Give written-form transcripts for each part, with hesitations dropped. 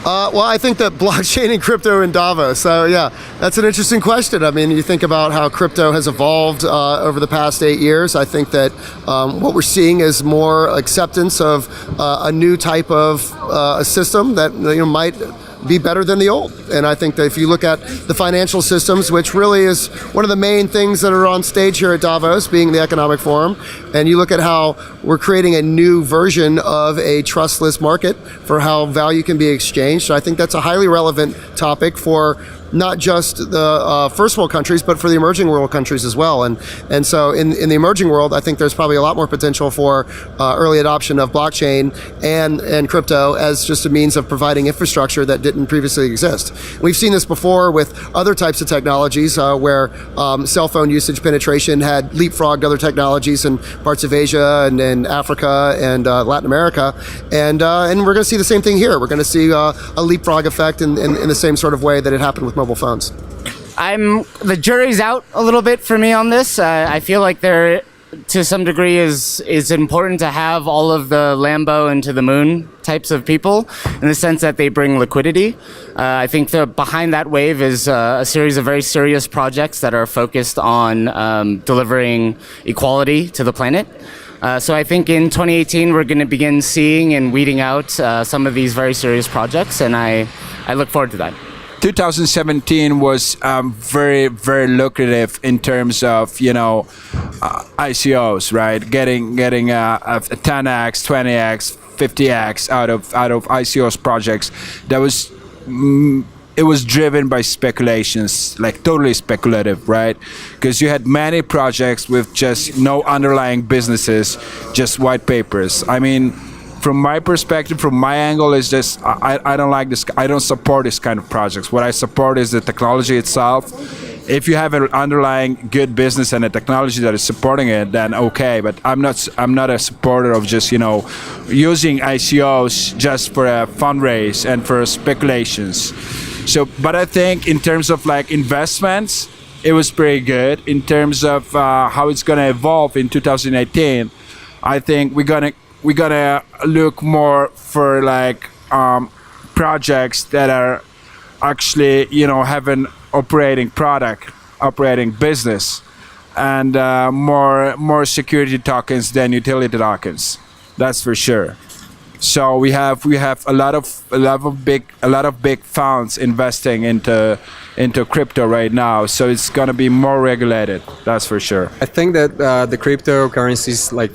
Well, I think that blockchain and crypto in Davos. So yeah, that's an interesting question. I mean, you think about how crypto has evolved over the past 8 years. I think that what we're seeing is more acceptance of a new type of a system that might be better than the old. And I think that if you look at the financial systems, which really is one of the main things that are on stage here at Davos, being the economic forum, and you look at how we're creating a new version of a trustless market for how value can be exchanged. So I think that's a highly relevant topic for not just the first world countries, but for the emerging world countries as well. And so in the emerging world, I think there's probably a lot more potential for early adoption of blockchain and crypto as just a means of providing infrastructure that didn't previously exist. We've seen this before with other types of technologies where cell phone usage penetration had leapfrogged other technologies in parts of Asia and in Africa and Latin America. And we're going to see the same thing here. We're going to see a leapfrog effect in the same sort of way that it happened with mobile phones. The jury's out a little bit for me on this. I feel like there, to some degree, is important to have all of the Lambo and to the moon types of people in the sense that they bring liquidity. I think behind that wave is a series of very serious projects that are focused on delivering equality to the planet. So I think in 2018 we're going to begin seeing and weeding out some of these very serious projects, and I look forward to that. 2017 was very, very lucrative in terms of ICOs, right? Getting a 10x, 20x, 50x out of ICOs projects. That was it was driven by speculations, like totally speculative, right? Because you had many projects with just no underlying businesses, just white papers. I mean, from my perspective, from my angle, is just I don't like this. I don't support this kind of projects. What I support is the technology itself. If you have an underlying good business and a technology that is supporting it, then okay. But I'm not a supporter of just using ICOs just for a fundraise and for speculations. So, but I think in terms of like investments, it was pretty good. In terms of how it's gonna evolve in 2018, I think we're gonna look more for like projects that are actually have an operating product, operating business, and more security tokens than utility tokens. That's for sure. So we have a lot of big funds investing into crypto right now. So it's gonna be more regulated. That's for sure. I think that the cryptocurrencies, like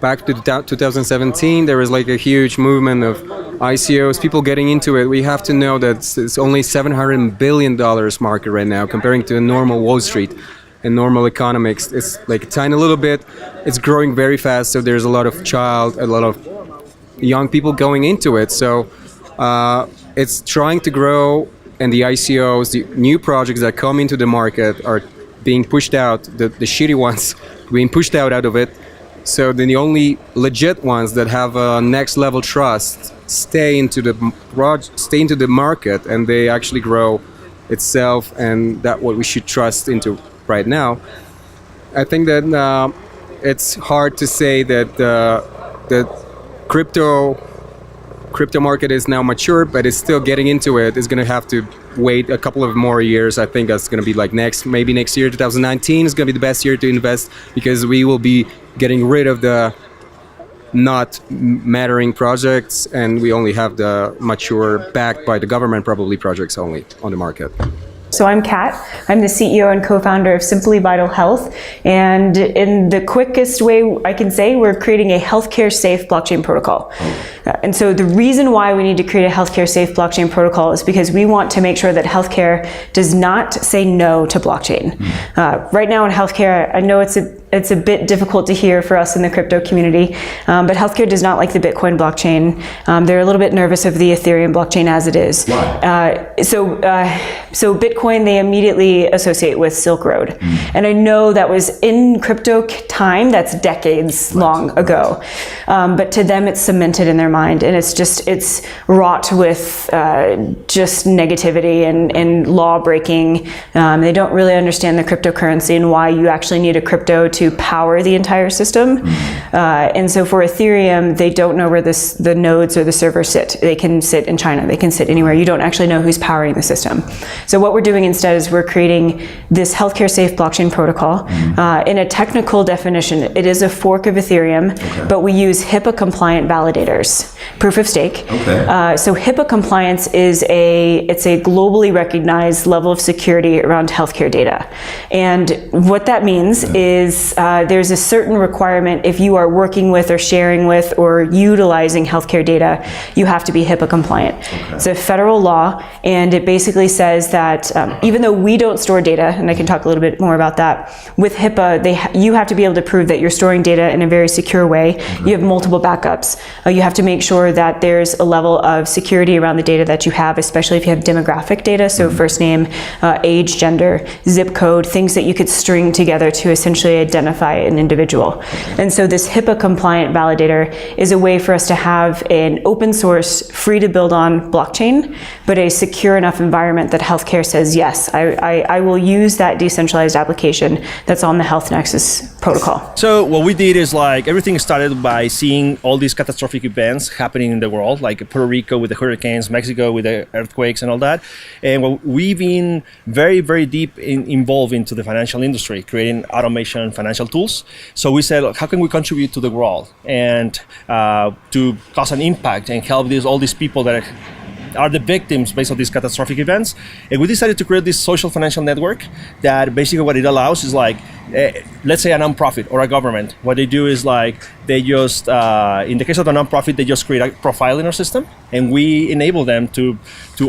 back to 2017, there was like a huge movement of ICOs, people getting into it. We have to know that it's only $700 billion market right now, comparing to a normal Wall Street and normal economics. It's like a tiny little bit. It's growing very fast, so there's a lot of young people going into it. So it's trying to grow, and the ICOs, the new projects that come into the market are being pushed out, the shitty ones being pushed out of it. So then the only legit ones that have a next level trust stay into the market, and they actually grow itself, and that's what we should trust into right now. I think that it's hard to say that the crypto market is now mature, but it's still getting into it. It's going to have to wait a couple of more years. I think that's going to be like maybe next year, 2019 is going to be the best year to invest, because we will be getting rid of the not mattering projects, and we only have the mature, backed by the government probably projects only on the market. So I'm Kat. I'm the CEO and co-founder of Simply Vital Health, and in the quickest way I can say, we're creating a healthcare safe blockchain protocol. And so the reason why we need to create a healthcare safe blockchain protocol is because we want to make sure that healthcare does not say no to blockchain. Right now in healthcare, I know it's a bit difficult to hear for us in the crypto community, but healthcare does not like the Bitcoin blockchain. They're a little bit nervous of the Ethereum blockchain as it is. So Bitcoin they immediately associate with Silk Road. And I know that was in crypto time, that's decades long ago. But to them it's cemented in their mind, and it's wrought with just negativity and law breaking. They don't really understand the cryptocurrency and why you actually need a crypto to power the entire system. And so for Ethereum, they don't know where the nodes or the servers sit. They can sit in China, they can sit anywhere. You don't actually know who's powering the system. So what we're doing instead is we're creating this healthcare safe blockchain protocol. In a technical definition, it is a fork of Ethereum, but we use HIPAA compliant validators, proof of stake. So HIPAA compliance is a globally recognized level of security around healthcare data. And what that means is there's a certain requirement if you are working with or sharing with or utilizing healthcare data, you have to be HIPAA compliant. It's a federal law, and it basically says that even though we don't store data, and I can talk a little bit more about that, with HIPAA, you have to be able to prove that you're storing data in a very secure way. You have multiple backups. You have to make sure that there's a level of security around the data that you have, especially if you have demographic data, so first name, age, gender, zip code, things that you could string together to essentially identify an individual. And so this HIPAA compliant validator is a way for us to have an open source, free to build on blockchain, but a secure enough environment that healthcare says, yes, I will use that decentralized application that's on the Health Nexus protocol. So what we did is like everything started by seeing all these catastrophic events happening in the world, like Puerto Rico with the hurricanes, Mexico with the earthquakes and all that. And we've been very, very deep involved into the financial industry, creating automation financial tools. So we said, how can we contribute to the world and to cause an impact and help all these people that are the victims based on these catastrophic events. And we decided to create this social financial network that basically what it allows is like, let's say a nonprofit or a government. What they do is like, they just, in the case of the nonprofit, they just create a profile in our system, and we enable them to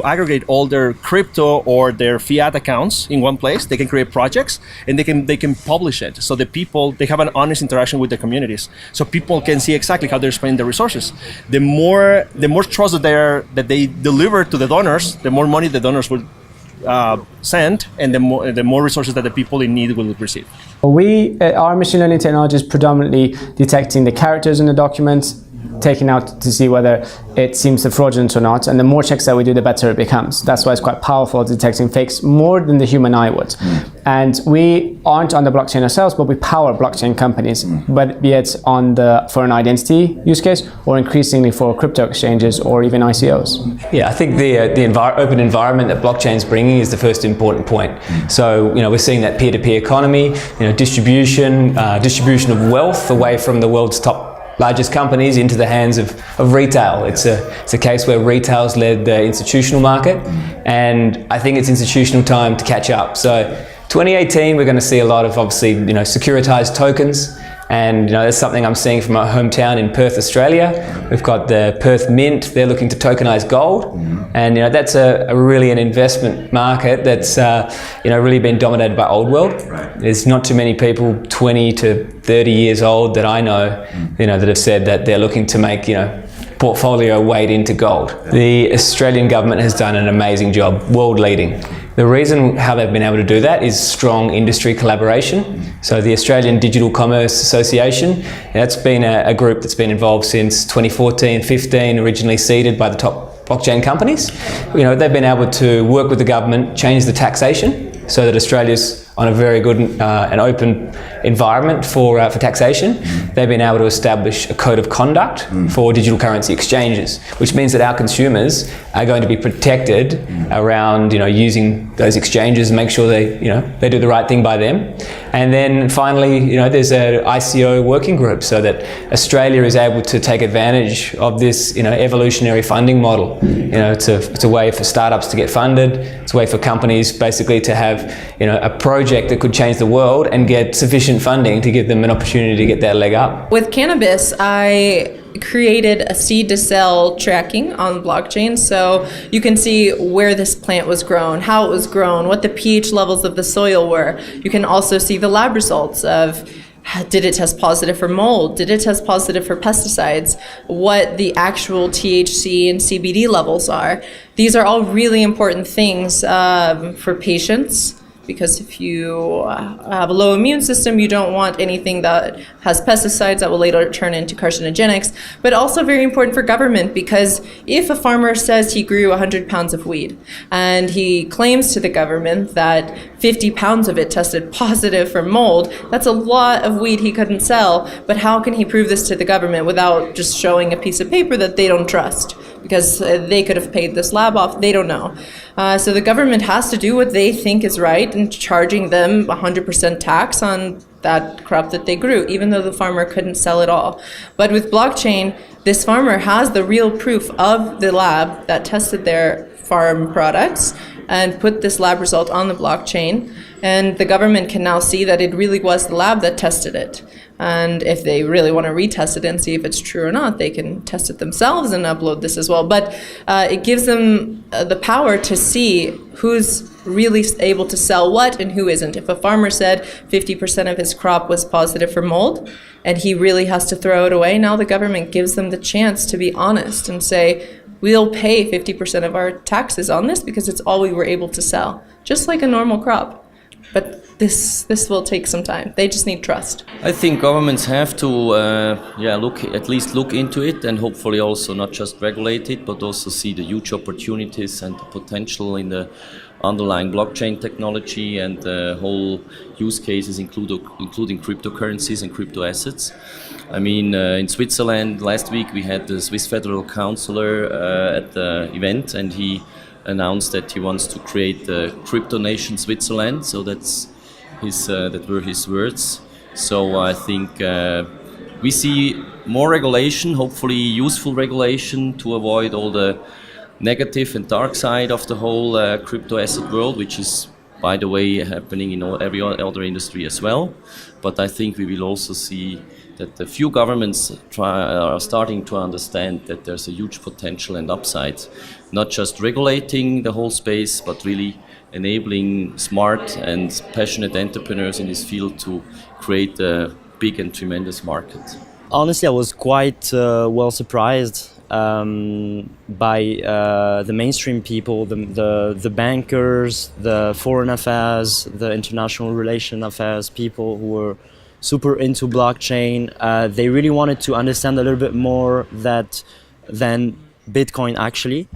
aggregate all their crypto or their fiat accounts in one place. They can create projects, and they can publish it. So the people, they have an honest interaction with the communities. So people can see exactly how they're spending their resources. The more trust that they deliver to the donors, the more money the donors will send, and the more resources that the people in need will receive. Our machine learning technology is predominantly detecting the characters in the documents, taking out to see whether it seems fraudulent or not, and the more checks that we do, the better it becomes. That's why it's quite powerful at detecting fakes more than the human eye would. And we aren't on the blockchain ourselves, but we power blockchain companies, but be it for an identity use case or increasingly for crypto exchanges or even ICOs. Yeah, I think the open environment that blockchain is bringing is the first important point. So we're seeing that peer-to-peer economy, distribution of wealth away from the world's largest companies into the hands of retail. It's a case where retail's led the institutional market, and I think it's institutional time to catch up. So 2018, we're going to see a lot of obviously securitized tokens, and that's something I'm seeing from my hometown in Perth, Australia. We've got the Perth Mint. They're looking to tokenize gold, and that's a really an investment market that's really been dominated by old world. There's not too many people 20 to 30 years old that I know, that have said that they're looking to make portfolio weight into gold. The Australian government has done an amazing job, world leading. The reason how they've been able to do that is strong industry collaboration. So the Australian Digital Commerce Association, that's been a group that's been involved since 2014-15, originally seeded by the top blockchain companies. They've been able to work with the government, change the taxation so that Australia's on a very good and open environment for taxation. They've been able to establish a code of conduct for digital currency exchanges, which means that our consumers are going to be protected around using those exchanges and make sure they do the right thing by them. And then finally, there's an ICO working group so that Australia is able to take advantage of this evolutionary funding model. It's a way for startups to get funded. It's a way for companies basically to have a project that could change the world and get sufficient funding to give them an opportunity to get that leg up. With cannabis, I created a seed to sell tracking on blockchain, so you can see where this plant was grown, how it was grown, what the pH levels of the soil were. You can also see the lab results of did it test positive for mold? Did it test positive for pesticides? What the actual THC and CBD levels are. These are all really important things for patients, because if you have a low immune system, you don't want anything that has pesticides that will later turn into carcinogenics. But also very important for government, because if a farmer says he grew 100 pounds of weed and he claims to the government that 50 pounds of it tested positive for mold, that's a lot of weed he couldn't sell. But how can he prove this to the government without just showing a piece of paper that they don't trust? Because they could have paid this lab off, they don't know. So the government has to do what they think is right in charging them 100% tax on that crop that they grew, even though the farmer couldn't sell it all. But with blockchain, this farmer has the real proof of the lab that tested their farm products and put this lab result on the blockchain. And the government can now see that it really was the lab that tested it. And if they really want to retest it and see if it's true or not, they can test it themselves and upload this as well. But it gives them the power to see who's really able to sell what and who isn't. If a farmer said 50% of his crop was positive for mold and he really has to throw it away, now the government gives them the chance to be honest and say, we'll pay 50% of our taxes on this because it's all we were able to sell, just like a normal crop. But this will take some time. They just need trust. I think governments have to look into it, and hopefully also not just regulate it, but also see the huge opportunities and the potential in the underlying blockchain technology and the whole use cases, including cryptocurrencies and crypto assets. I mean, in Switzerland last week we had the Swiss Federal Councillor at the event, and he announced that he wants to create the crypto nation Switzerland. So that were his words. So I think we see more regulation, hopefully useful regulation, to avoid all the negative and dark side of the whole crypto asset world, which is, by the way, happening in every other industry as well. But I think we will also see that a few governments are starting to understand that there's a huge potential and upside, not just regulating the whole space, but really enabling smart and passionate entrepreneurs in this field to create a big and tremendous market. Honestly, I was quite well surprised by the mainstream people, the bankers, the foreign affairs, the international relation affairs people who were super into blockchain. They really wanted to understand a little bit more than Bitcoin actually.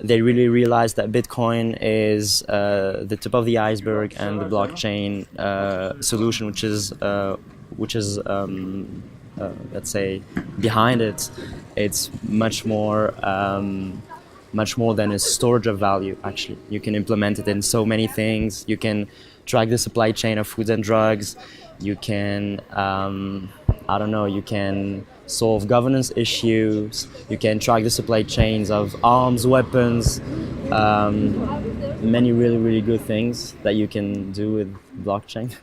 They really realized that Bitcoin is the tip of the iceberg, and the blockchain solution, which is let's say behind it, it's much more than a storage of value. Actually, you can implement it in so many things. You can track the supply chain of food and drugs. You can you can solve governance issues. You can track the supply chains of arms, weapons, many really, really good things that you can do with blockchain.